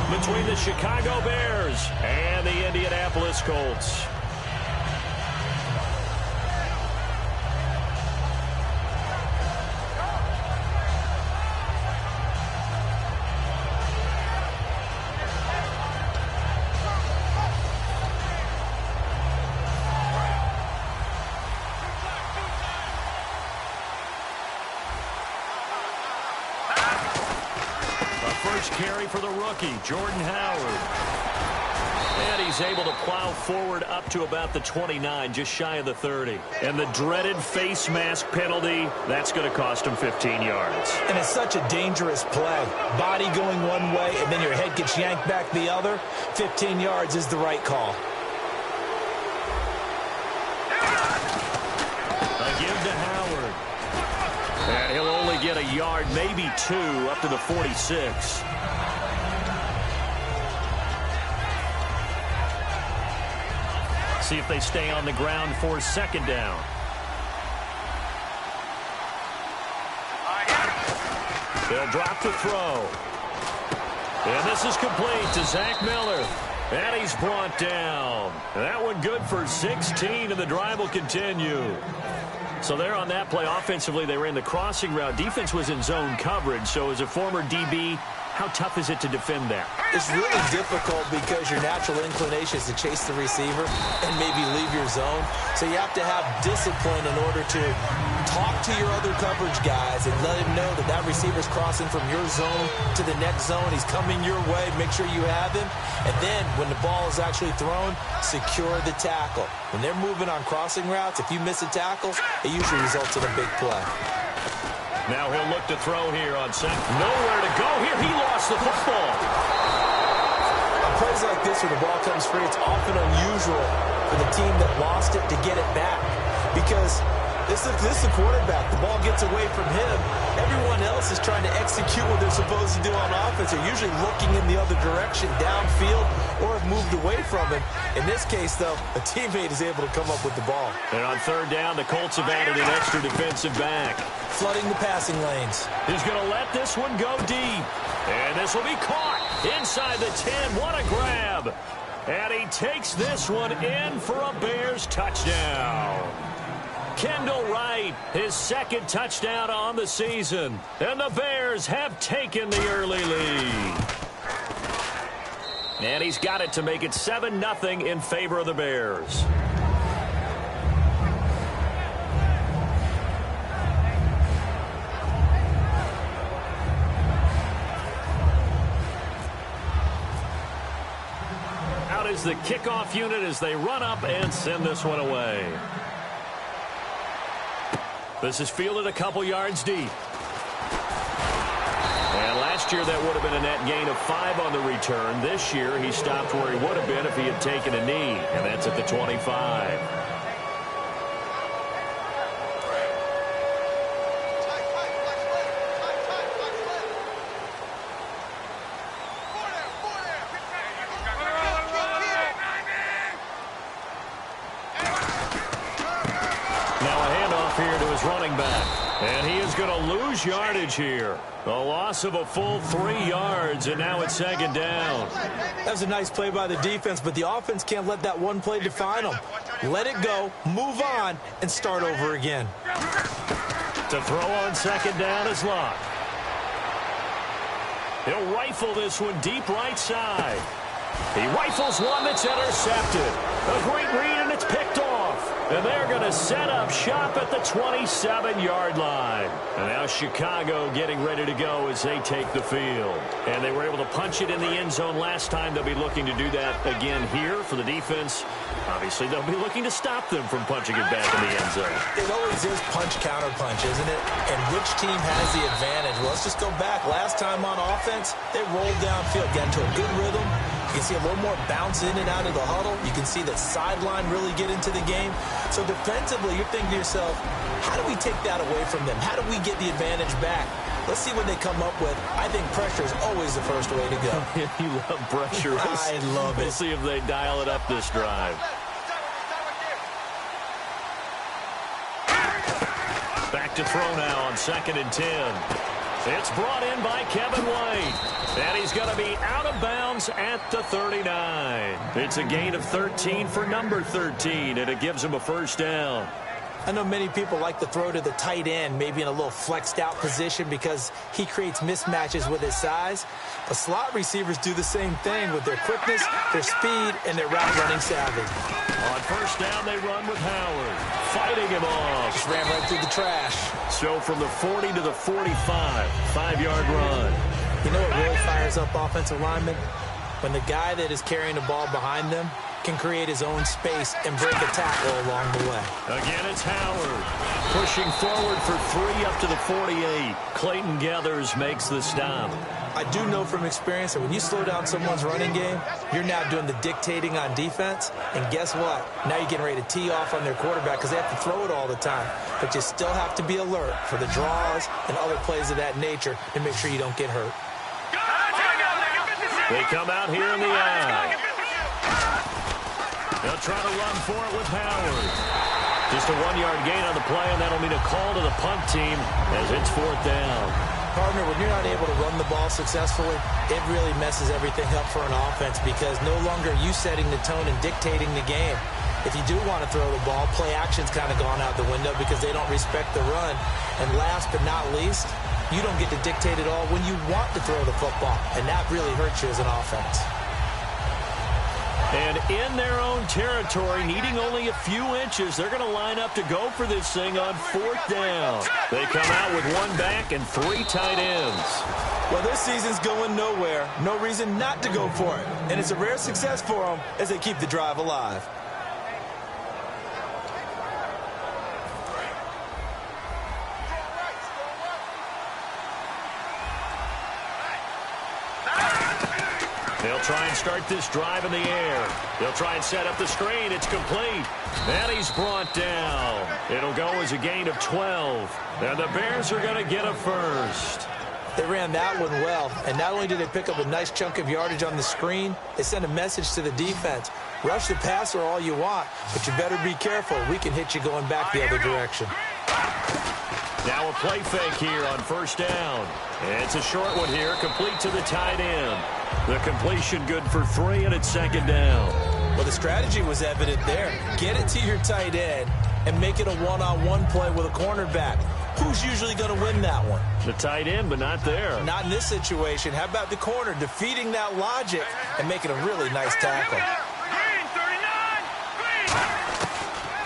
between the Chicago Bears and the Indianapolis Colts. Carry for the rookie, Jordan Howard. And he's able to plow forward up to about the 29, just shy of the 30. And the dreaded face mask penalty, that's going to cost him 15 yards. And it's such a dangerous play. Body going one way, and then your head gets yanked back the other. 15 yards is the right call. A give to Howard. And he'll only get a yard, maybe two, up to the 46. See if they stay on the ground for second down. They'll drop the throw. And this is complete to Zach Miller. And he's brought down. That one good for 16, and the drive will continue. So there on that play, offensively, they ran the crossing route. Defense was in zone coverage. So as a former DB, how tough is it to defend that? It's really difficult because your natural inclination is to chase the receiver and maybe leave your zone. So you have to have discipline in order to talk to your other coverage guys and let him know that that receiver's crossing from your zone to the next zone. He's coming your way. Make sure you have him. And then when the ball is actually thrown, secure the tackle. When they're moving on crossing routes, if you miss a tackle, it usually results in a big play. Now he'll look to throw here on second. Nowhere to go here. He lost the football. On plays like this where the ball comes free, it's often unusual for the team that lost it to get it back. Because this is the quarterback. The ball gets away from him. Everyone else is trying to execute what they're supposed to do on offense. They're usually looking in the other direction, downfield, or have moved away from him. In this case, though, a teammate is able to come up with the ball. And on third down, the Colts have added an extra defensive back. Flooding the passing lanes. He's going to let this one go deep. And this will be caught inside the 10. What a grab. And he takes this one in for a Bears touchdown. Kendall Wright, his second touchdown on the season. And the Bears have taken the early lead. And he's got it to make it 7-0 in favor of the Bears. Out is the kickoff unit as they run up and send this one away. This is fielded a couple yards deep. And last year that would have been a net gain of 5 on the return. This year he stopped where he would have been if he had taken a knee, and that's at the 25. Running back, and he is going to lose yardage here. A loss of a full 3 yards, and now it's second down. That was a nice play by the defense, but the offense can't let that one play define them. Let it go, move on, and start over again. To throw on second down is Locke. He'll rifle this one deep right side. He rifles one that's intercepted. A great read, and it's picked off. And they're going to set up shop at the 27-yard line. And now Chicago getting ready to go as they take the field. And they were able to punch it in the end zone last time. They'll be looking to do that again here for the defense. Obviously, they'll be looking to stop them from punching it back in the end zone. It always is punch-counter-punch, isn't it? And which team has the advantage? Well, let's just go back. Last time on offense, they rolled downfield, got into a good rhythm. You can see a little more bounce in and out of the huddle. You can see that sideline really get into the game. So defensively, you're thinking to yourself, how do we take that away from them? How do we get the advantage back? Let's see what they come up with. I think pressure is always the first way to go. You love pressure. I love it. We'll see if they dial it up this drive. Back to throw now on 2nd and 10. It's brought in by Kevin White. And he's going to be out of bounds at the 39. It's a gain of 13 for number 13, and it gives him a first down. I know many people like to throw to the tight end, maybe in a little flexed out position because he creates mismatches with his size. But slot receivers do the same thing with their quickness, their speed, and their route running savvy. On first down, they run with Howard. Fighting him off. Just ran right through the trash. So from the 40 to the 45, 5-yard run. You know what really fires up offensive linemen? When the guy that is carrying the ball behind them can create his own space and break a tackle along the way. Again, it's Howard. Pushing forward for 3 up to the 48. Clayton Gathers makes the stop. I do know from experience that when you slow down someone's running game, you're now doing the dictating on defense. And guess what? Now you're getting ready to tee off on their quarterback because they have to throw it all the time. But you still have to be alert for the draws and other plays of that nature to make sure you don't get hurt. They come out here in the eye. They'll try to run for it with Howard. Just a 1-yard gain on the play, and that'll mean a call to the punt team as it's 4th down. Partner, when you're not able to run the ball successfully, it really messes everything up for an offense because no longer are you setting the tone and dictating the game. If you do want to throw the ball, play action's kind of gone out the window because they don't respect the run. And last but not least, you don't get to dictate it all when you want to throw the football, and that really hurts you as an offense. And in their own territory, needing only a few inches, they're going to line up to go for this thing on 4th down. They come out with 1 back and 3 tight ends. Well, this season's going nowhere. No reason not to go for it. And it's a rare success for them as they keep the drive alive. They'll try and start this drive in the air. They'll try and set up the screen. It's complete. And he's brought down. It'll go as a gain of 12. And the Bears are going to get a first. They ran that one well. And not only did they pick up a nice chunk of yardage on the screen, they sent a message to the defense. Rush the passer all you want, but you better be careful. We can hit you going back the other direction. Now a play fake here on first down. It's a short one here, complete to the tight end. The completion good for 3, and it's 2nd down. Well, the strategy was evident there. Get it to your tight end and make it a one-on-one play with a cornerback. Who's usually going to win that one? The tight end, but not there. Not in this situation. How about the corner defeating that logic and making a really nice tackle?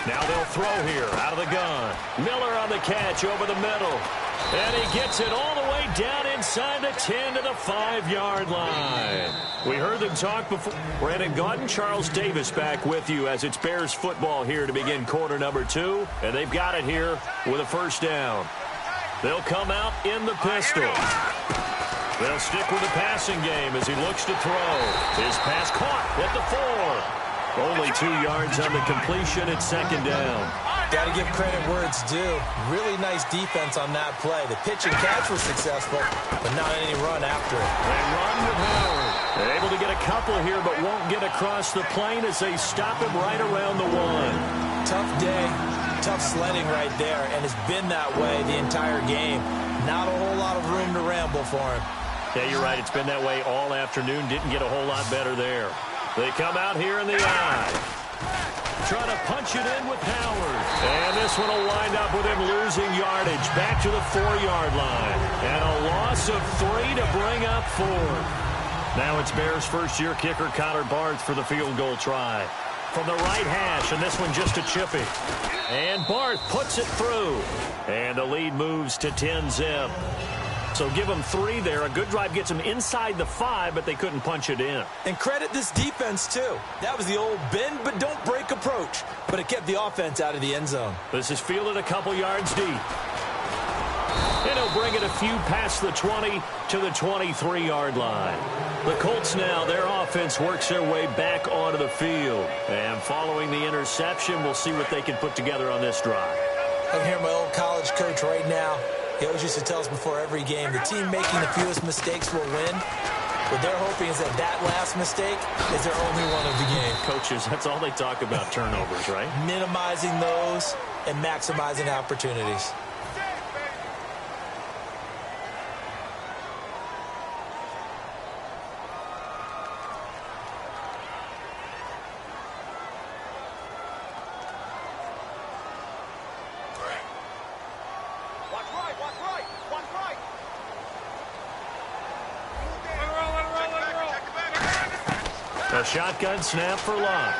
Now they'll throw here out of the gun. Miller on the catch over the middle. And he gets it all the way down inside the 10 to the 5-yard line. We heard them talk before. Brandon Gaudin, Charles Davis back with you as it's Bears football here to begin quarter number 2. And they've got it here with a first down. They'll come out in the pistol. They'll stick with the passing game as he looks to throw. His pass caught at the 4. Only 2 yards on the completion at 2nd down. Got to give credit where it's due. Really nice defense on that play. The pitch and catch was successful, but not any run after it. They run with Howard. They're able to get a couple here, but won't get across the plane as they stop him right around the 1. Tough day, tough sledding right there, and it's been that way the entire game. Not a whole lot of room to ramble for him. Yeah, you're right. It's been that way all afternoon. Didn't get a whole lot better there. They come out here in the eye. Trying to punch it in with Howard. And this one will wind up with him losing yardage back to the 4-yard line. And a loss of 3 to bring up 4. Now it's Bears first-year kicker Connor Barth for the field goal try. From the right hash, and this one just a chippy. And Barth puts it through. And the lead moves to 10-zip. So give them 3 there. A good drive gets them inside the 5, but they couldn't punch it in. And credit this defense, too. That was the old bend but don't break approach. But it kept the offense out of the end zone. This is fielded a couple yards deep. And he'll bring it a few past the 20 to the 23-yard line. The Colts now, their offense works their way back onto the field. And following the interception, we'll see what they can put together on this drive. I can hear my old college coach right now. He always used to tell us before every game, the team making the fewest mistakes will win. What they're hoping is that that last mistake is their only one of the game. Coaches, that's all they talk about, turnovers, right? Minimizing those and maximizing opportunities. A shotgun snap for Luck.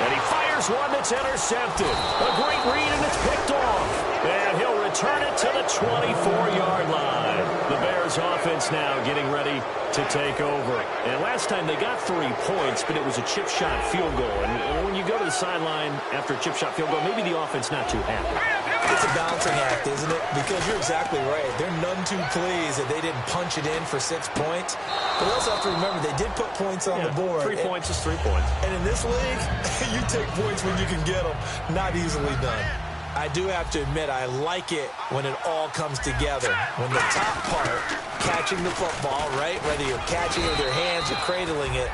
And he fires one that's intercepted. A great read, and it's picked off. And he'll return it to the 24-yard line. The Bears offense now getting ready to take over. And last time they got 3 points, but it was a chip shot field goal. And when you go to the sideline after a chip shot field goal, maybe the offense not too happy. It's a balancing act, isn't it? Because you're exactly right. They're none too pleased that they didn't punch it in for 6 points. But also have to remember, they did put points on the board. 3 points is 3 points. And in this league, you take points when you can get them. Not easily done. I do have to admit, I like it when it all comes together. When the top part, catching the football, right, whether you're catching it with your hands or cradling it,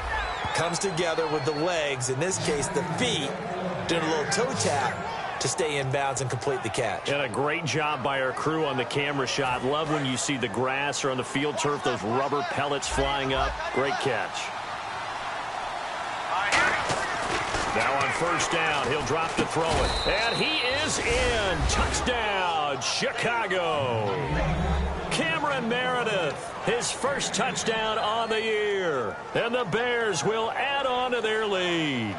comes together with the legs, in this case the feet, doing a little toe tap to stay in bounds and complete the catch. And a great job by our crew on the camera shot. Love when you see the grass or on the field turf, those rubber pellets flying up. Great catch. Now on first down, he'll drop to throw it. And he is in. Touchdown, Chicago. Cameron Meredith, his first touchdown on the year. And the Bears will add on to their lead.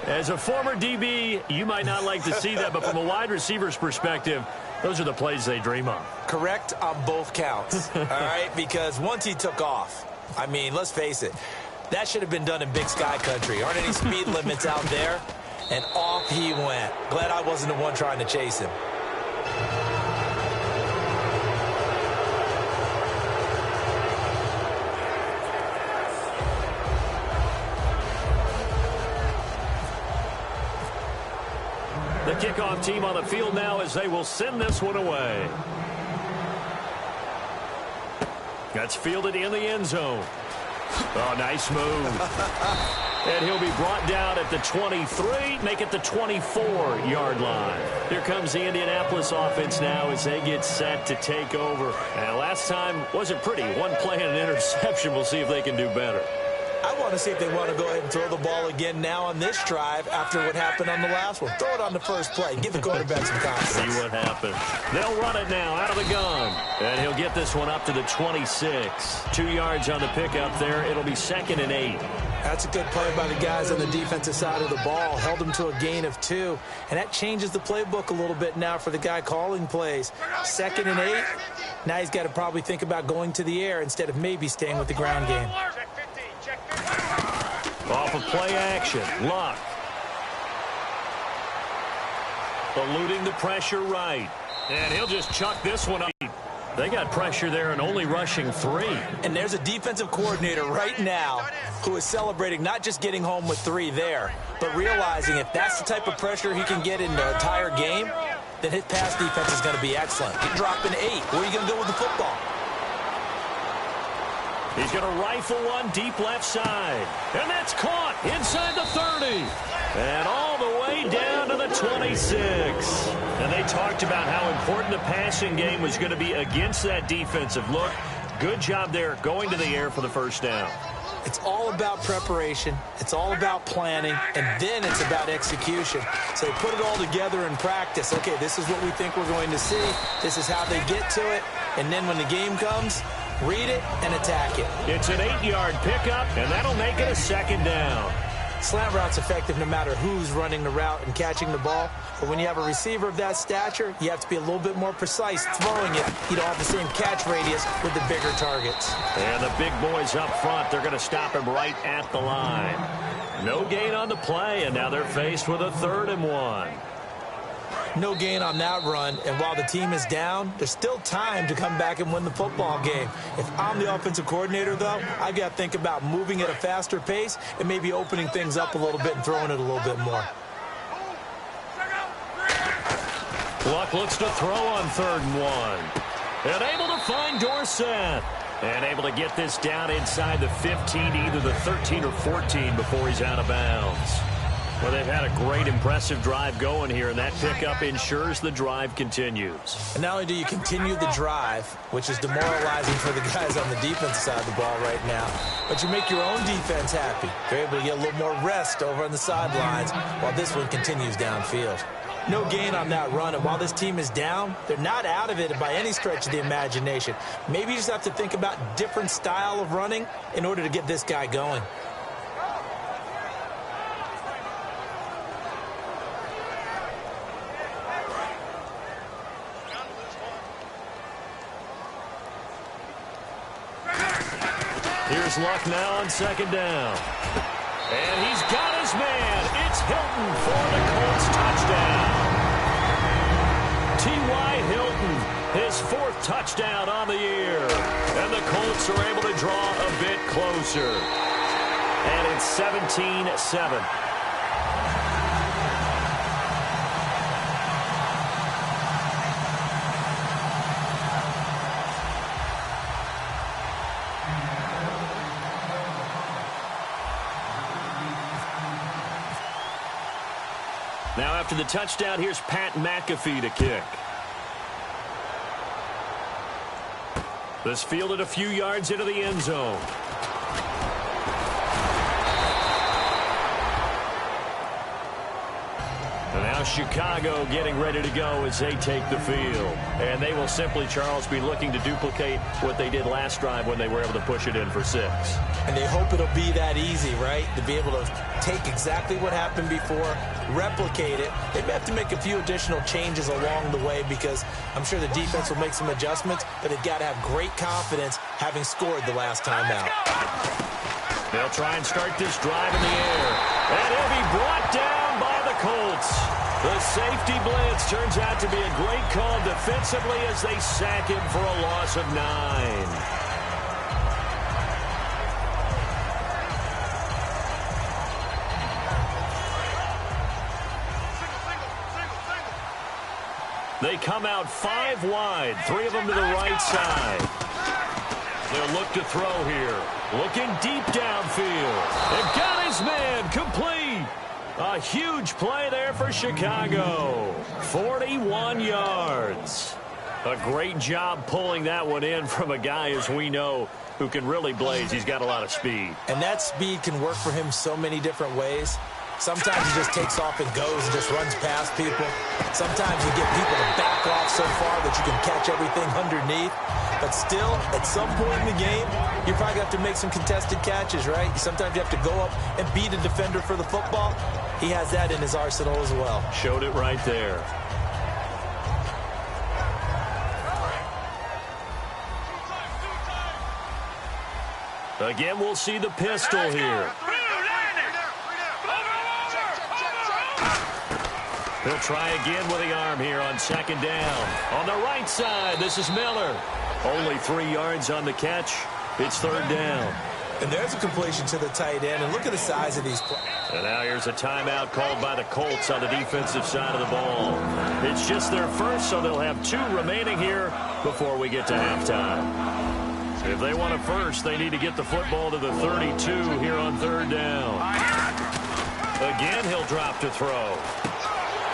As a former DB, you might not like to see that, but from a wide receiver's perspective, those are the plays they dream of. Correct on both counts, all right? Because once he took off, I mean, let's face it, that should have been done in Big Sky Country. Aren't any speed limits out there? And off he went. Glad I wasn't the one trying to chase him. The kickoff team on the field now as they will send this one away. That's fielded in the end zone. Oh, nice move. And he'll be brought down at the 23, make it the 24-yard line. Here comes the Indianapolis offense now as they get set to take over. And last time wasn't pretty. One play and an interception. We'll see if they can do better. I want to see if they want to go ahead and throw the ball again now on this drive after what happened on the last one. Throw it on the first play. Give the quarterback some confidence. See what happens. They'll run it now out of the gun. And he'll get this one up to the 26. 2 yards on the pickup there. It'll be 2nd and 8. That's a good play by the guys on the defensive side of the ball. Held them to a gain of 2. And that changes the playbook a little bit now for the guy calling plays. 2nd and 8. Now he's got to probably think about going to the air instead of maybe staying with the ground game. Off of play action. Luck. Eluding the pressure right. And he'll just chuck this one up. They got pressure there and only rushing 3. And there's a defensive coordinator right now who is celebrating not just getting home with 3 there, but realizing if that's the type of pressure he can get in the entire game, then his pass defense is going to be excellent. You're dropping 8. Where are you going to go with the football? He's going to rifle one deep left side. And that's caught inside the 30. And all the way down to the 26. And they talked about how important the passing game was going to be against that defensive look. Good job there going to the air for the first down. It's all about preparation. It's all about planning. And then it's about execution. So they put it all together in practice. Okay, this is what we think we're going to see. This is how they get to it. And then when the game comes, read it and attack it. It's an 8-yard pickup, and that'll make it a 2nd down. Slant route's effective no matter who's running the route and catching the ball. But when you have a receiver of that stature, you have to be a little bit more precise throwing it. You don't have the same catch radius with the bigger targets. And the big boys up front, they're going to stop him right at the line. No gain on the play, and now they're faced with a 3rd and 1. No gain on that run, and while the team is down, there's still time to come back and win the football game. If I'm the offensive coordinator, though, I've got to think about moving at a faster pace and maybe opening things up a little bit and throwing it a little bit more. Luck looks to throw on 3rd and 1. And able to find Dorsett. And able to get this down inside the 15, either the 13 or 14 before he's out of bounds. Well, they've had a great, impressive drive going here, and that pickup ensures the drive continues. And not only do you continue the drive, which is demoralizing for the guys on the defensive side of the ball right now, but you make your own defense happy. They're able to get a little more rest over on the sidelines while this one continues downfield. No gain on that run, and while this team is down, they're not out of it by any stretch of the imagination. Maybe you just have to think about different style of running in order to get this guy going. Here's Luck now on second down. And he's got his man. It's Hilton for the Colts touchdown. T.Y. Hilton, his 4th touchdown on the year. And the Colts are able to draw a bit closer. And it's 17-7. Now after the touchdown, here's Pat McAfee to kick. This fielded a few yards into the end zone. And now Chicago getting ready to go as they take the field. And they will simply, Charles, be looking to duplicate what they did last drive when they were able to push it in for 6. And they hope it'll be that easy, right? To be able to take exactly what happened before, replicate it. They may have to make a few additional changes along the way because I'm sure the defense will make some adjustments, but they've got to have great confidence having scored the last time out. They'll try and start this drive in the air. And he'll be brought down by the Colts. The safety blitz turns out to be a great call defensively as they sack him for a loss of 9. They come out 5 wide, 3 of them to the right side. They'll look to throw here. Looking deep downfield. They've got his man complete. A huge play there for Chicago. 41 yards. A great job pulling that one in from a guy, as we know, who can really blaze. He's got a lot of speed. And that speed can work for him so many different ways. Sometimes he just takes off and goes and just runs past people. Sometimes you get people to back off so far that you can catch everything underneath. But still, at some point in the game, you probably have to make some contested catches, right? Sometimes you have to go up and beat a defender for the football. He has that in his arsenal as well. Showed it right there. Again, we'll see the pistol here. He'll try again with the arm here on second down. On the right side, this is Miller. Only 3 yards on the catch. It's third down. And there's a completion to the tight end. And look at the size of these plays. And now here's a timeout called by the Colts on the defensive side of the ball. It's just their first, so they'll have 2 remaining here before we get to halftime. If they want a first, they need to get the football to the 32 here on third down. Again, he'll drop to throw.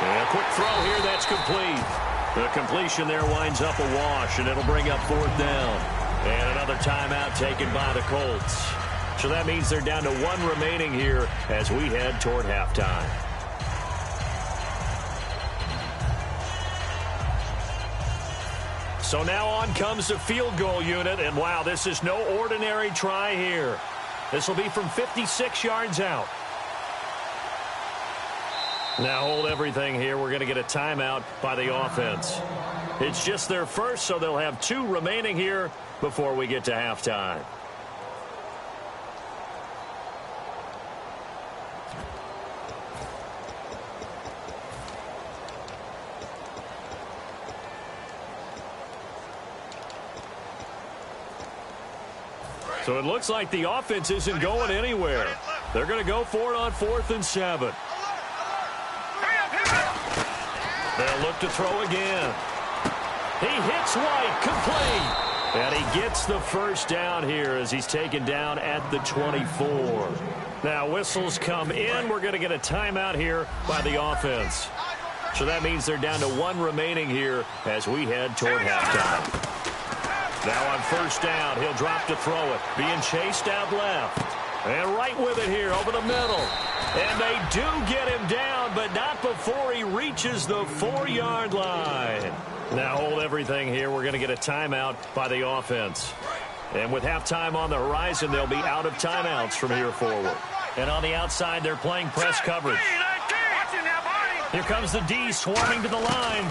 And a quick throw here, that's complete. The completion there winds up a wash, and it'll bring up fourth down. And another timeout taken by the Colts. So that means they're down to 1 remaining here as we head toward halftime. So now on comes the field goal unit, and wow, this is no ordinary try here. This will be from 56 yards out. Now hold everything here. We're going to get a timeout by the offense. It's just their first, so they'll have 2 remaining here before we get to halftime. So it looks like the offense isn't going anywhere. They're going to go for it on 4th and 7. They'll look to throw again. He hits White, complete. And he gets the first down here as he's taken down at the 24. Now whistles come in. We're going to get a timeout here by the offense. So that means they're down to 1 remaining here as we head toward halftime. Now on first down, he'll drop to throw it. Being chased out left. And right with it here over the middle. And they do get him down, but not before he reaches the 4-yard line. Now hold everything here. We're going to get a timeout by the offense. And with halftime on the horizon, they'll be out of timeouts from here forward. And on the outside, they're playing press coverage. Here comes the D swarming to the line.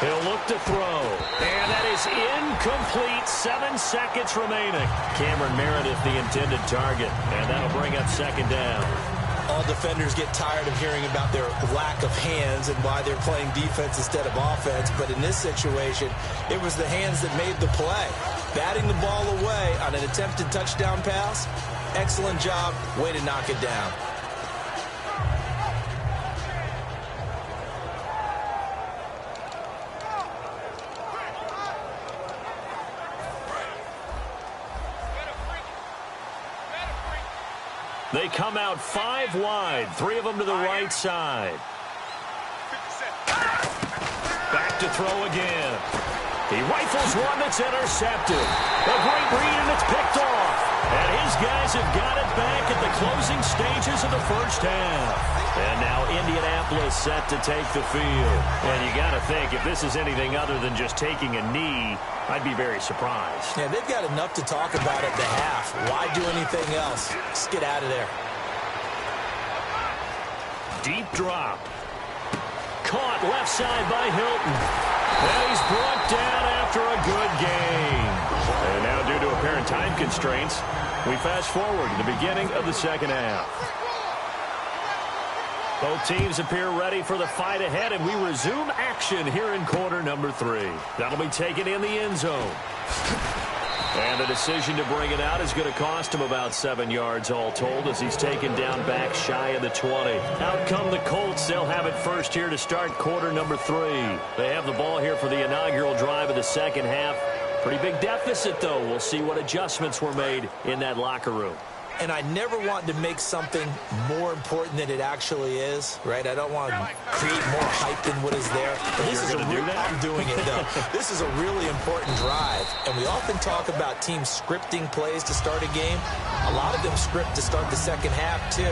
He'll look to throw. And that is incomplete. 7 seconds remaining. Cameron Meredith, the intended target. And that'll bring up second down. All defenders get tired of hearing about their lack of hands and why they're playing defense instead of offense. But in this situation, it was the hands that made the play. Batting the ball away on an attempted touchdown pass. Excellent job. Way to knock it down. They come out 5 wide, 3 of them to the right side. Back to throw again. He rifles one that's intercepted. A great read, and it's picked off. And his guys have got it back at the closing stages of the first half. And now Indianapolis set to take the field. And you got to think, if this is anything other than just taking a knee, I'd be very surprised. Yeah, they've got enough to talk about at the half. Why do anything else? Just get out of there. Deep drop. Caught left side by Hilton. And he's brought down after a good game. And now, due to apparent time constraints, we fast forward to the beginning of the second half. Both teams appear ready for the fight ahead, and we resume action here in quarter number 3. That'll be taken in the end zone. And the decision to bring it out is going to cost him about 7 yards all told as he's taken down back shy of the 20. Out come the Colts. They'll have it first here to start quarter number 3. They have the ball here for the inaugural drive of the second half. Pretty big deficit, though. We'll see what adjustments were made in that locker room. And I never want to make something more important than it actually is, right? I don't want to create more hype than what is there. But this is I'm doing it, though. This is a really important drive. And we often talk about teams scripting plays to start a game. A lot of them script to start the second half, too.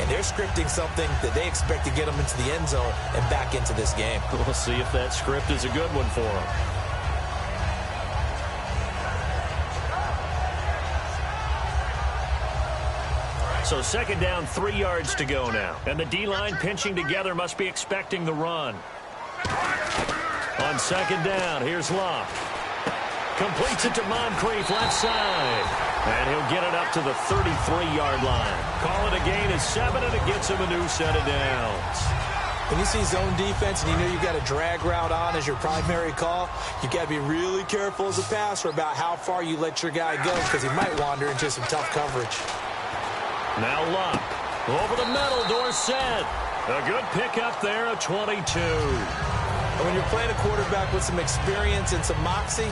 And they're scripting something that they expect to get them into the end zone and back into this game. We'll see if that script is a good one for them. So second down, 3 yards to go now. And the D-line pinching together must be expecting the run. On second down, here's Luck. Completes it to Moncrief, left side. And he'll get it up to the 33-yard line. Call it a gain of 7, and it gets him a new set of downs. When you see zone defense and you know you've got a drag route on as your primary call, you've got to be really careful as a passer about how far you let your guy go because he might wander into some tough coverage. Now Luck. Over the middle, Dorsett. A good pickup there, a 22. And when you're playing a quarterback with some experience and some moxie,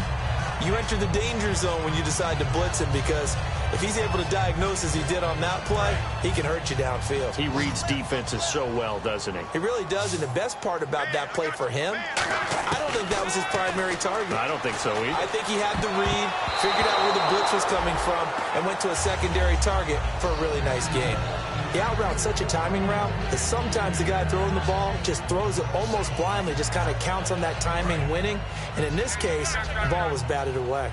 you enter the danger zone when you decide to blitz him because if he's able to diagnose as he did on that play, he can hurt you downfield. He reads defenses so well, doesn't he? He really does, and the best part about that play for him, I don't think that was his primary target. I don't think so either. I think he had the read, figured out where the blitz was coming from, and went to a secondary target for a really nice game. The out route's such a timing route that sometimes the guy throwing the ball just throws it almost blindly, just kind of counts on that timing winning. And in this case, the ball was batted away.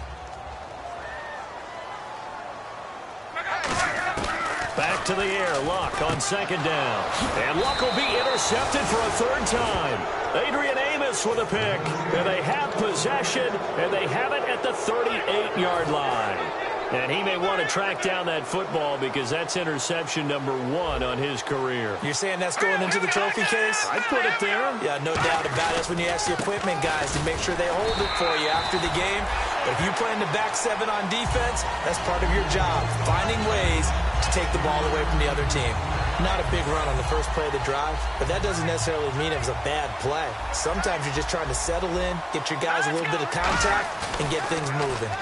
Back to the air, Luck on second down. And Luck will be intercepted for a third time. Adrian Amos with a pick. And they have possession, and they have it at the 38-yard line. And he may want to track down that football because that's interception number 1 on his career. You're saying that's going into the trophy case? I'd put it there. Yeah, no doubt about it. That's when you ask the equipment guys to make sure they hold it for you after the game. But if you play in the back 7 on defense, that's part of your job, finding ways to take the ball away from the other team. Not a big run on the first play of the drive, but that doesn't necessarily mean it was a bad play. Sometimes you're just trying to settle in, get your guys a little bit of contact, and get things moving.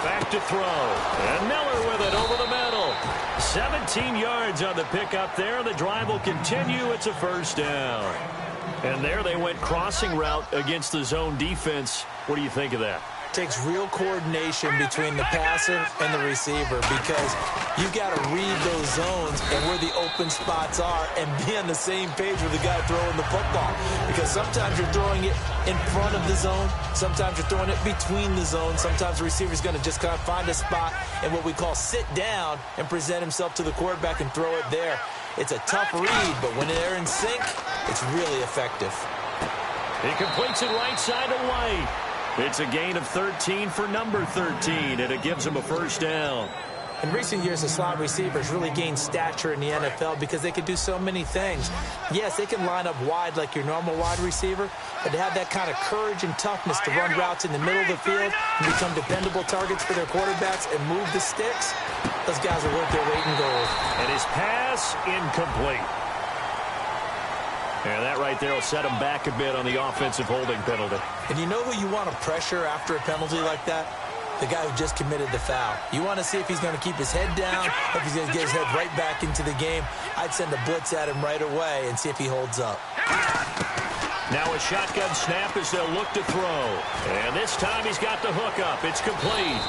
Back to throw. And Miller with it over the middle. 17 yards on the pickup there. The drive will continue. It's a first down. And there they went crossing route against the zone defense. What do you think of that? takes real coordination between the passer and the receiver because you've got to read those zones and where the open spots are and be on the same page with the guy throwing the football. Because sometimes you're throwing it in front of the zone. Sometimes you're throwing it between the zones. Sometimes the receiver's going to just kind of find a spot and what we call sit down and present himself to the quarterback and throw it there. It's a tough read, but when they're in sync, it's really effective. He completes it right side to White. It's a gain of 13 for number 13, and it gives him a first down. In recent years, the slot receivers really gained stature in the NFL because they can do so many things. Yes, they can line up wide like your normal wide receiver, but to have that kind of courage and toughness to run routes in the middle of the field and become dependable targets for their quarterbacks and move the sticks, those guys are worth their weight in gold. And his pass incomplete. And that right there will set him back a bit on the offensive holding penalty. And you know who you want to pressure after a penalty like that? The guy who just committed the foul. You want to see if he's going to keep his head down, if he's going to get his head right back into the game. I'd send a blitz at him right away and see if he holds up. Now a shotgun snap as they'll look to throw. And this time he's got the hook up. It's complete.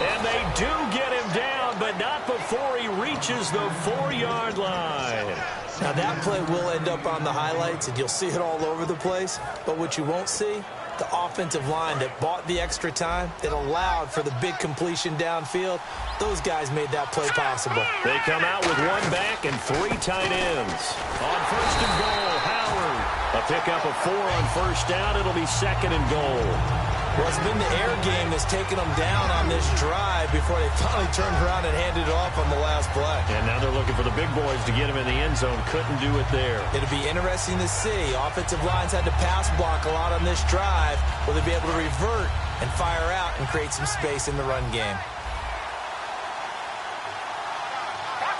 And they do get him down, but not before he reaches the 4-yard line. Now that play will end up on the highlights, and you'll see it all over the place. But what you won't see, the offensive line that bought the extra time, that allowed for the big completion downfield, those guys made that play possible. They come out with one back and 3 tight ends. On first and goal, Howard. A pickup of 4 on first down. It'll be second and goal. Well, it's been the air game that's taken them down on this drive before they finally turned around and handed it off on the last play. And now they're looking for the big boys to get him in the end zone. Couldn't do it there. It'll be interesting to see. Offensive lines had to pass block a lot on this drive. Will they be able to revert and fire out and create some space in the run game?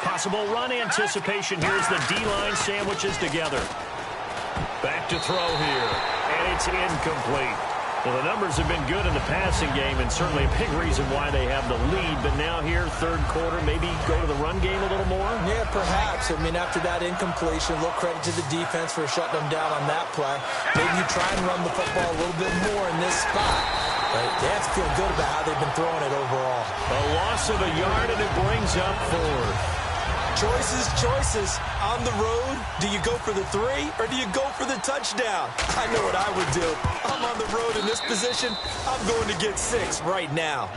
Possible run anticipation. Here's the D-line sandwiches together. Back to throw here. And it's incomplete. Well, the numbers have been good in the passing game and certainly a big reason why they have the lead. But now here, third quarter, maybe go to the run game a little more? Yeah, perhaps. I mean, after that incompletion, a little credit to the defense for shutting them down on that play. Maybe you try and run the football a little bit more in this spot. But they have to feel good about how they've been throwing it overall. A loss of a yard, and it brings up 4. Choices. On the road, do you go for the 3 or do you go for the touchdown? I know what I would do. I'm on the road in this position. I'm going to get 6 right now.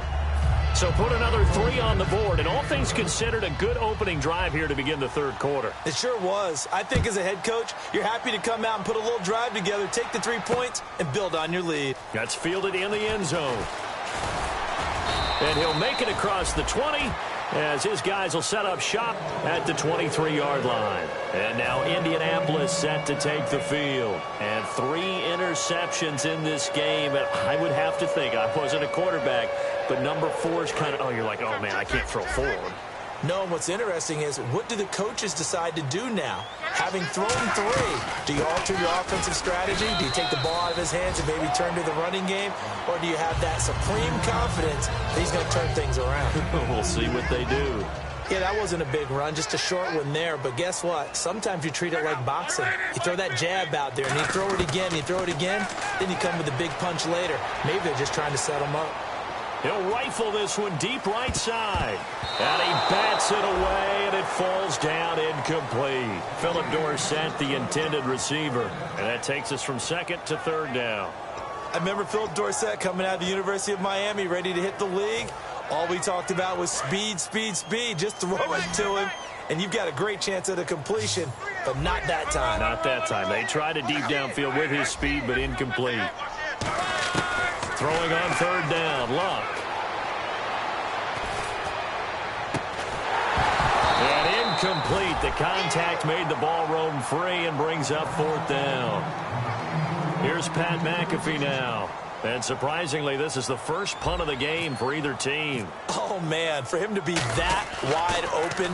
So put another 3 on the board, and all things considered, a good opening drive here to begin the third quarter. It sure was. I think as a head coach, you're happy to come out and put a little drive together, take the 3 points, and build on your lead. That's fielded in the end zone. And he'll make it across the 20. As his guys will set up shop at the 23-yard line. And now Indianapolis set to take the field. And 3 interceptions in this game. And I would have to think, I wasn't a quarterback, but number 4 is kind of, you're like, oh, man, I can't throw 4. No, what's interesting is, what do the coaches decide to do now? Having thrown 3, do you alter your offensive strategy? Do you take the ball out of his hands and maybe turn to the running game? Or do you have that supreme confidence that he's going to turn things around? We'll see what they do. Yeah, that wasn't a big run, just a short one there. But guess what? Sometimes you treat it like boxing. You throw that jab out there, and you throw it again, you throw it again, then you come with a big punch later. Maybe they're just trying to set him up. He'll rifle this one deep right side. And he bats it away, and it falls down incomplete. Philip Dorsett, the intended receiver. And that takes us from second to third down. I remember Philip Dorsett coming out of the University of Miami, ready to hit the league. All we talked about was speed, speed, speed. Just throw it to him, and you've got a great chance at a completion, but not that time. Not that time. They tried a deep downfield with his speed, but incomplete. Throwing on third down, Luck. And incomplete. The contact made the ball roam free and brings up 4th down. Here's Pat McAfee now. And surprisingly, this is the first punt of the game for either team. Oh, man, for him to be that wide open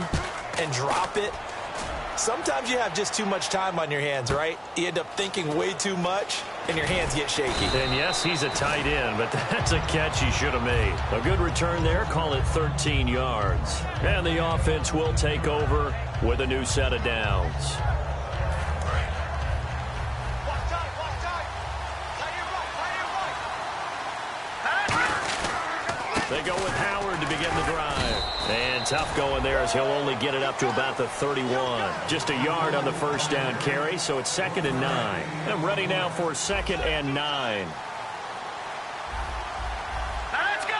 and drop it. Sometimes you have just too much time on your hands, right? You end up thinking way too much, and your hands get shaky. And yes, he's a tight end, but that's a catch he should have made. A good return there, call it 13 yards. And the offense will take over with a new set of downs. They go with Howard to begin the drive. And tough going there as he'll only get it up to about the 31. Just a yard on the first down carry, so it's 2nd and 9. And ready now for 2nd and 9. Let's go.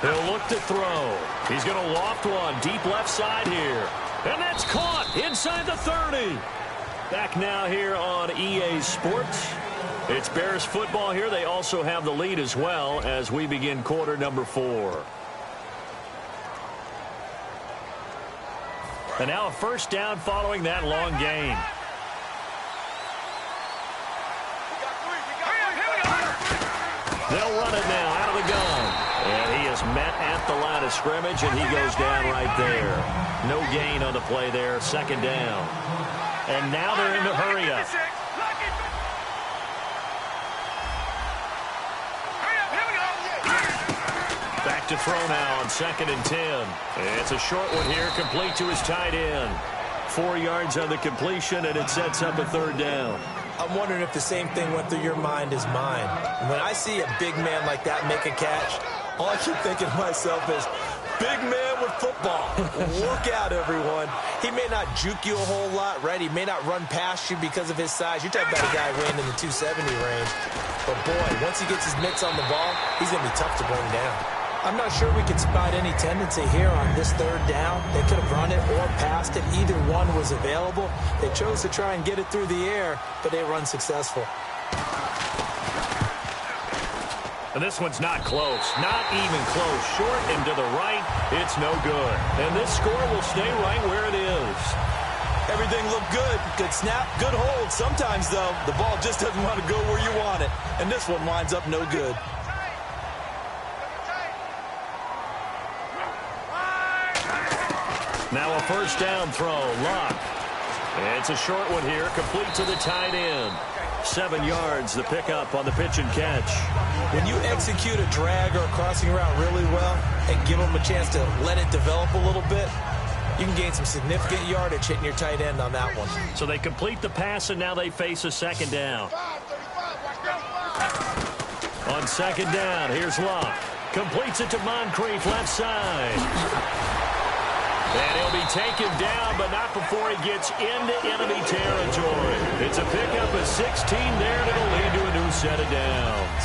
He'll look to throw. He's going to loft one deep left side here. And that's caught inside the 30. Back now here on EA Sports. It's Bears football here. They also have the lead as well as we begin quarter number 4. And now a first down following that long gain. They'll run it now out of the gun. And he is met at the line of scrimmage, and he goes down right there. No gain on the play there, 2nd down. And now they're in the hurry-up. Back to throw now on 2nd and 10. It's a short one here, complete to his tight end. 4 yards on the completion, and it sets up a 3rd down. I'm wondering if the same thing went through your mind as mine. When I see a big man like that make a catch, all I keep thinking to myself is, big man with football. Look out, everyone. He may not juke you a whole lot, right? He may not run past you because of his size. You're talking about a guy weighing in the 270 range. But, boy, once he gets his mitts on the ball, he's going to be tough to bring down. I'm not sure we can spot any tendency here on this 3rd down. They could have run it or passed it. Either one was available. They chose to try and get it through the air, but they were unsuccessful. And this one's not close. Not even close. Short and to the right. It's no good. And this score will stay right where it is. Everything looked good. Good snap, good hold. Sometimes, though, the ball just doesn't want to go where you want it. And this one winds up no good. Now a first down throw. Lock. It's a short one here. Complete to the tight end. 7 yards, the pickup on the pitch and catch. When you execute a drag or a crossing route really well and give them a chance to let it develop a little bit, you can gain some significant yardage hitting your tight end on that one. So they complete the pass, and now they face a 2nd down. On 2nd down, here's Locke. Completes it to Moncrief, left side. And he'll be taken down, but not before he gets into enemy territory. It's a pickup of 16 there, and it'll lead to a new set of downs.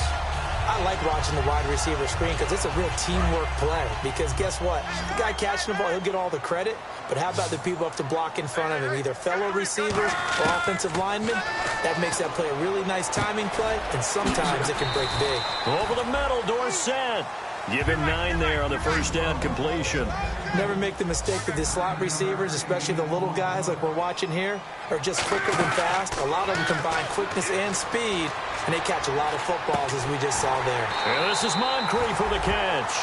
I like watching the wide receiver screen because it's a real teamwork play. Because guess what? The guy catching the ball, he'll get all the credit. But how about the people up to block in front of him, either fellow receivers or offensive linemen? That makes that play a really nice timing play, and sometimes it can break big. Over the middle, Dorsett. Give him 9 there on the first down completion. Never make the mistake that the slot receivers, especially the little guys like we're watching here, are just quicker than fast. A lot of them combine quickness and speed, and they catch a lot of footballs, as we just saw there. And this is Moncrief for the catch.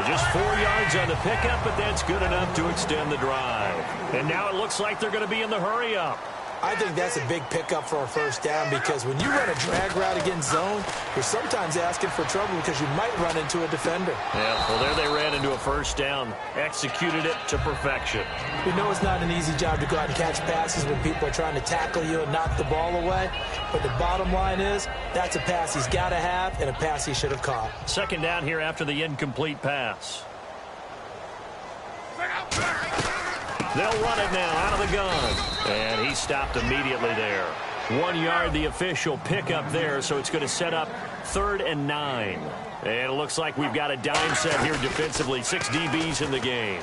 Just 4 yards on the pickup, but that's good enough to extend the drive. And now it looks like they're going to be in the hurry-up. I think that's a big pickup for a first down because when you run a drag route against zone, you're sometimes asking for trouble because you might run into a defender. Yeah, well, there they ran into a first down. Executed it to perfection. We know it's not an easy job to go out and catch passes when people are trying to tackle you and knock the ball away. But the bottom line is that's a pass he's got to have and a pass he should have caught. 2nd down here after the incomplete pass. They'll run it now out of the gun. And he stopped immediately there. 1 yard, the official pickup there, so it's going to set up 3rd and 9. And it looks like we've got a dime set here defensively. 6 DBs in the game.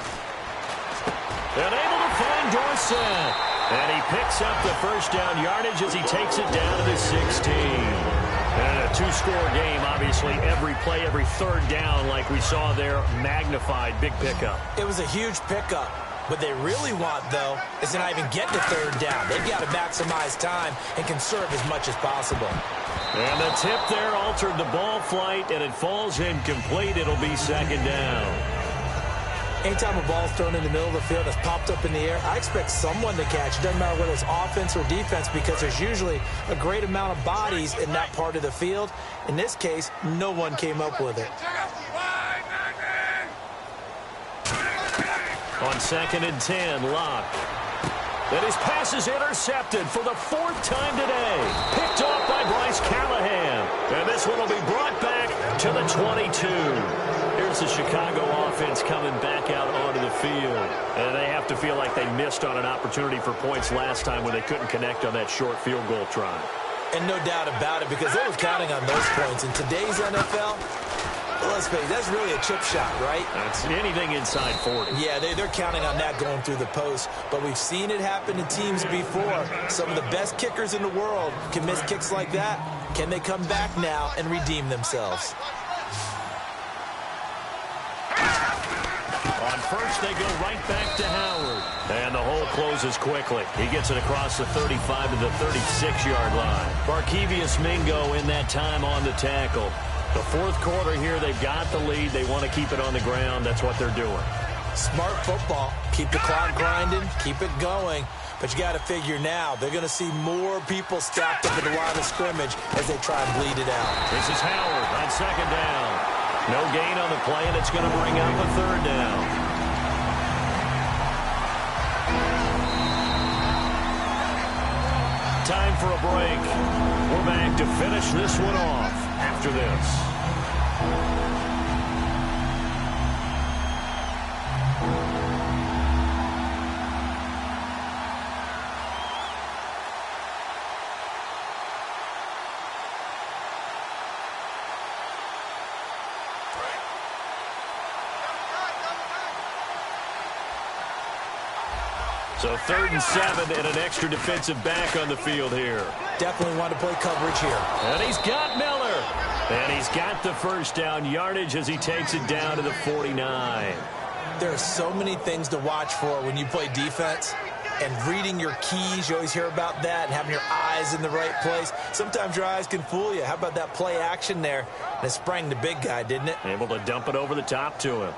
And able to find Dorsett. And he picks up the first down yardage as he takes it down to the 16. And a 2-score game, obviously. Every play, every 3rd down, like we saw there, magnified. Big pickup. It was a huge pickup. What they really want, though, is to not even get to 3rd down. They've got to maximize time and conserve as much as possible. And the tip there altered the ball flight, and it falls incomplete. It'll be 2nd down. Anytime a ball's thrown in the middle of the field that's popped up in the air, I expect someone to catch. It doesn't matter whether it's offense or defense because there's usually a great amount of bodies in that part of the field. In this case, no one came up with it. On 2nd and 10, Locke. And his pass is intercepted for the 4th time today. Picked off by Bryce Callahan. And this one will be brought back to the 22. Here's the Chicago offense coming back out onto the field. And they have to feel like they missed on an opportunity for points last time when they couldn't connect on that short field goal try. And no doubt about it, because they were counting on those points. In today's NFL, let's face it, that's really a chip shot, right? That's anything inside 40. Yeah, they're counting on that going through the post. But we've seen it happen to teams before. Some of the best kickers in the world can miss kicks like that. Can they come back now and redeem themselves? On first, they go right back to Howard. And the hole closes quickly. He gets it across the 35 to the 36-yard line. Barkevius Mingo in that time on the tackle. The fourth quarter here, they've got the lead. They want to keep it on the ground. That's what they're doing. Smart football. Keep the clock grinding. Keep it going. But you got to figure now, they're going to see more people stacked up at the line of scrimmage as they try and bleed it out. This is Howard on second down. No gain on the play, and it's going to bring up a third down. Time for a break. We're back to finish this one off after this. So 3rd and 7 and an extra defensive back on the field here. Definitely want to play coverage here. And he's got Miller. And he's got the first down yardage as he takes it down to the 49. There are so many things to watch for when you play defense. And reading your keys, you always hear about that, and having your eyes in the right place. Sometimes your eyes can fool you. How about that play action there? And it sprang the big guy, didn't it? Able to dump it over the top to him.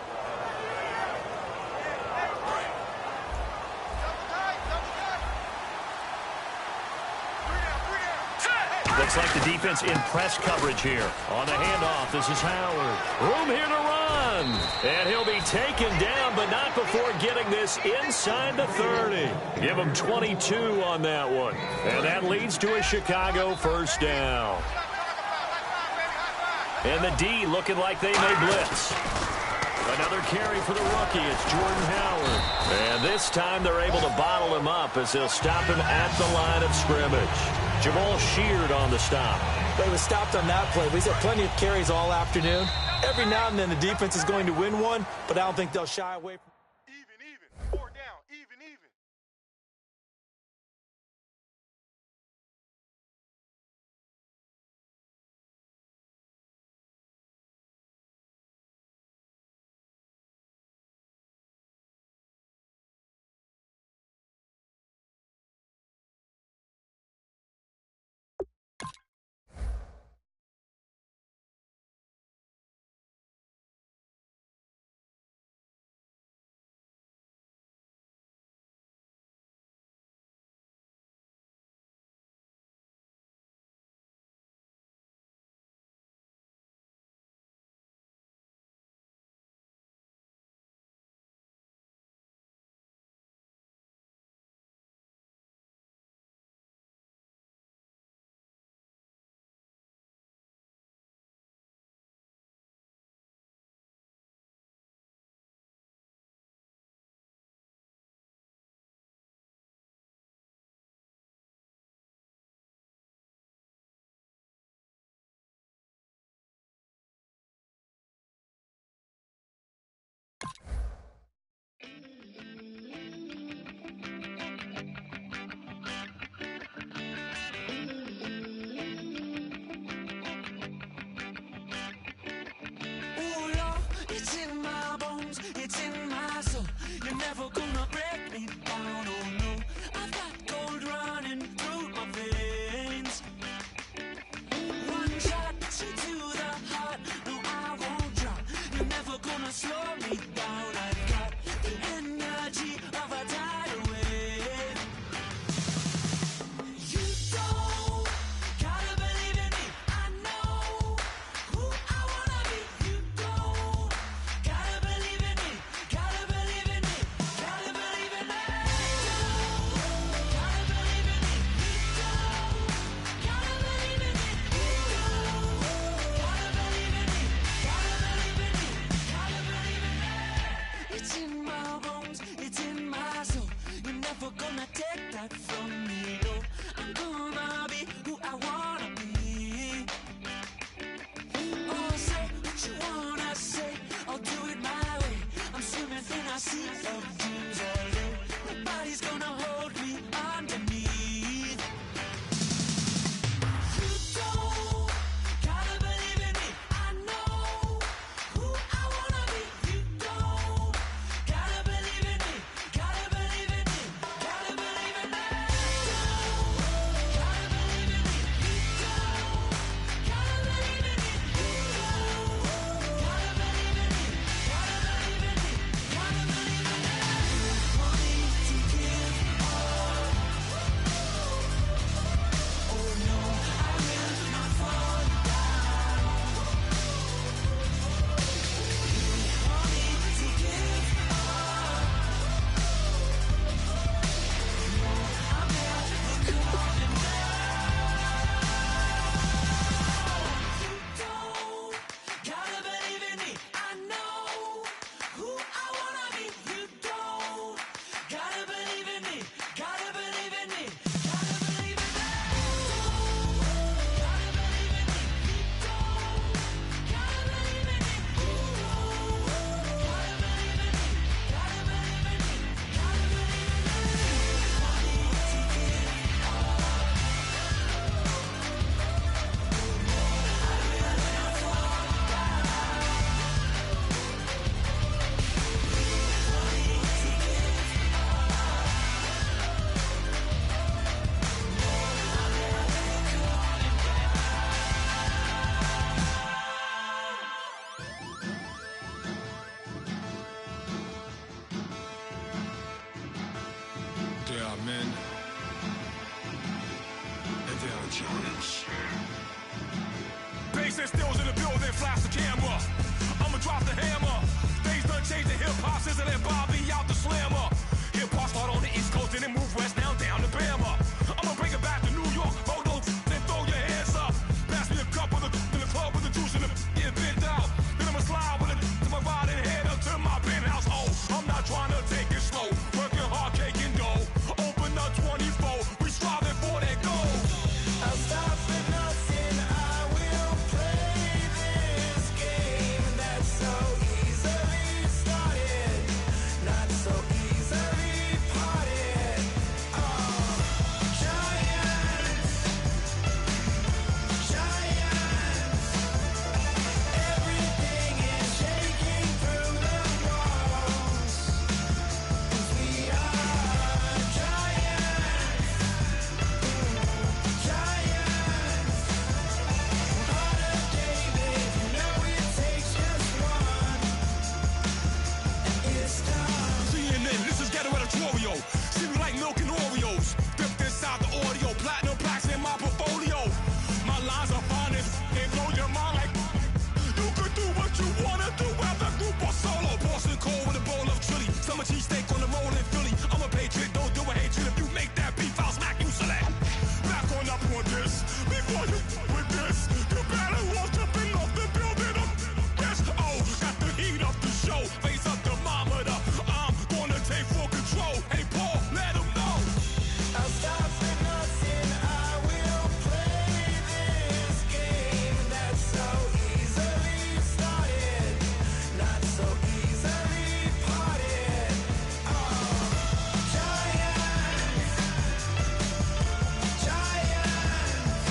Looks like the defense in press coverage here. On the handoff, this is Howard. Room here to run. And he'll be taken down, but not before getting this inside the 30. Give him 22 on that one. And that leads to a Chicago first down. And the D looking like they may blitz. Another carry for the rookie. It's Jordan Howard. And this time they're able to bottle him up as they'll stop him at the line of scrimmage. Jamal Sheard on the stop. But he was stopped on that play. He's had plenty of carries all afternoon. Every now and then the defense is going to win one, but I don't think they'll shy away from It's in my bones, it's in my soul. You're never gonna take that from me, no. I'm gonna be who I wanna be. Oh, say what you wanna say, I'll do it my way. I'm swimming in a sea of dreams all day. Nobody's gonna hold me underneath. You don't gotta believe in me. I know who I wanna be. You don't gotta believe in me. Gotta believe in me. Gotta believe in me. You don't gotta believe in me. You don't gotta believe in me. You don't gotta believe in me. Gotta believe in me. Gotta believe in me. Want me to give up? Oh no, I will not fall down. Want me to give up? No, I'm never coming down. You don't gotta believe in me. I know who I wanna be. You don't gotta believe in me. Gotta believe in me. Gotta believe in me. Gotta believe in me. You don't gotta believe in me. You don't gotta believe in me. Gotta believe in me. Gotta believe in me. Want me to give up? I will not fall down. Want me to give There are men, and there are giants. Bass and stills in the building, flash the camera. I'ma drop the hammer. Things done changed the hip-hop since and Bobby out the slammer. Hip-hop start on the East Coast and then move west now down to Bama. I'ma bring it back to New York, hold those and throw your hands up. Pass me a cup of the in the club with the juice and the get bent out. Then I'ma slide with it to my ride and head up to my penthouse. Oh, I'm not trying to take it slow, working hard, cake and dough. Open up 24, we striving for that goal. I'll stop for nothing. I will play this game that's so easily started, not so easily parted. Oh, giants, giants. Everything is shaking through the walls. 'Cause we are giants, giants. Heart of David, you know it takes just one, and it's done. CNN, this is ghetto editorial. See me like milk and Oreos. Dipped inside the audio, platinum plaques in my portfolio. My lines are finest, they blow your mind like you could do what you wanna do, whether group or solo. Boston cold with a bowl of chili. Summer cheesesteak on the roll in Philly. I'm a patriot, don't do a hatred. If you make that beef, I'll smack you select. Back on up on this. Before you with this, you better walk up and off the building up. Yes, oh, got the heat up the show. Face up the thermometer. I'm gonna take full control. Hey, Paul, let him know. I'll stop for nothing. I will play this game that's so easily started, not so easily parted. Oh, giants, giants.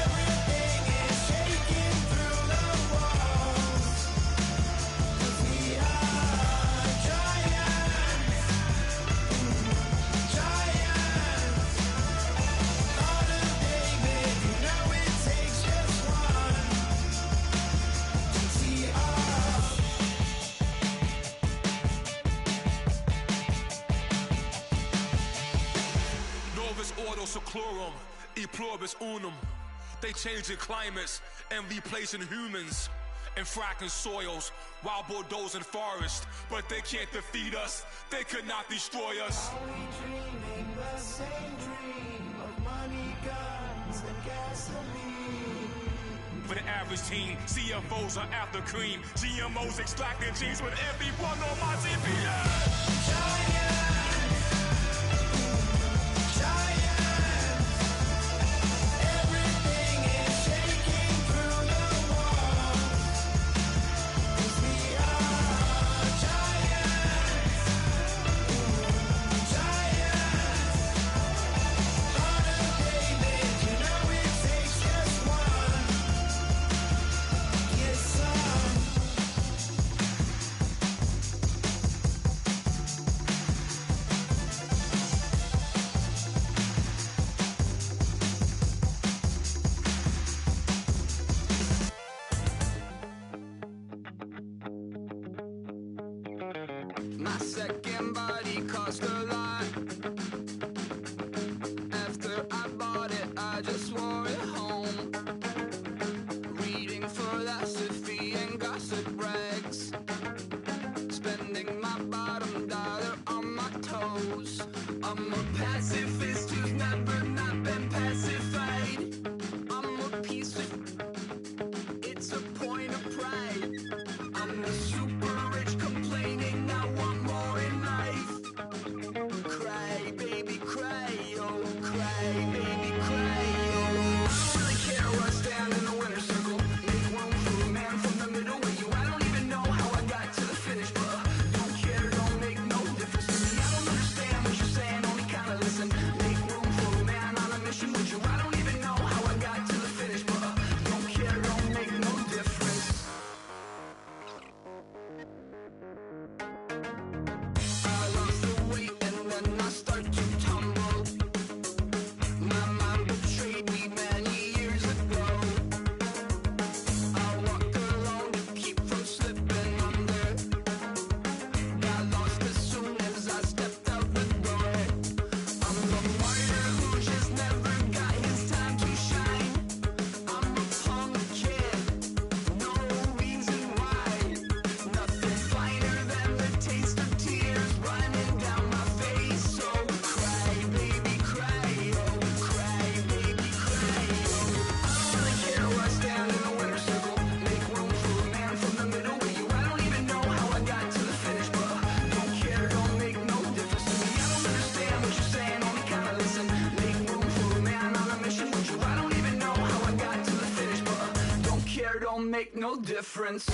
Everything is shaking through the walls. 'Cause we are giants, giants. Heart of David, you know it takes just one to tee up. Novus ordo seclorum, e pluribus unum. They changing climates and replacing humans and fracking soils while bulldozing forests. But they can't defeat us, they could not destroy us. Are we dreaming the same dream of money, guns, and gasoline? for the average team. CFOs are after cream. GMOs extracting genes with everyone on my team. My second body cost a lot. After I bought it, I just wore it home. Reading philosophy and gossip rags. Spending my bottom dollar on my toes. I'm a pacifist who's never not been pacified. I'm a piece of... It's a point of pride. I'm the super rich complaining I want more in life. Cry, baby, cry, oh, cry, baby, cry, oh. I don't really care what's down in the winner's circle. Make room for a man from the middle with you. I don't even know how I got to the finish, but don't care, don't make no difference to me. I don't understand what you're saying, only kinda listen. Make room for a man on a mission with you. I don't even know how I got to the finish, but don't care, don't make no difference. I lost the weight and then I start to tumble. My mind betrayed me many years ago. I walk alone to keep from slipping under. Got lost as soon as I stepped out the door. I'm the martyr who just never got his time to shine. I'm a punk kid, no reason why. Nothing finer than the taste of tears running down my face. So cry, baby, cry, oh, cry, baby, cry, oh. I don't really care what's down in the winner's circle. Make room for a man from the middle with you. I don't even know how I got to the finish, but don't care, don't make no difference to me. I don't understand what you're saying, only kinda listen. Make room for a man on a mission with you. I don't even know how I got to the finish, but don't care, don't make no difference.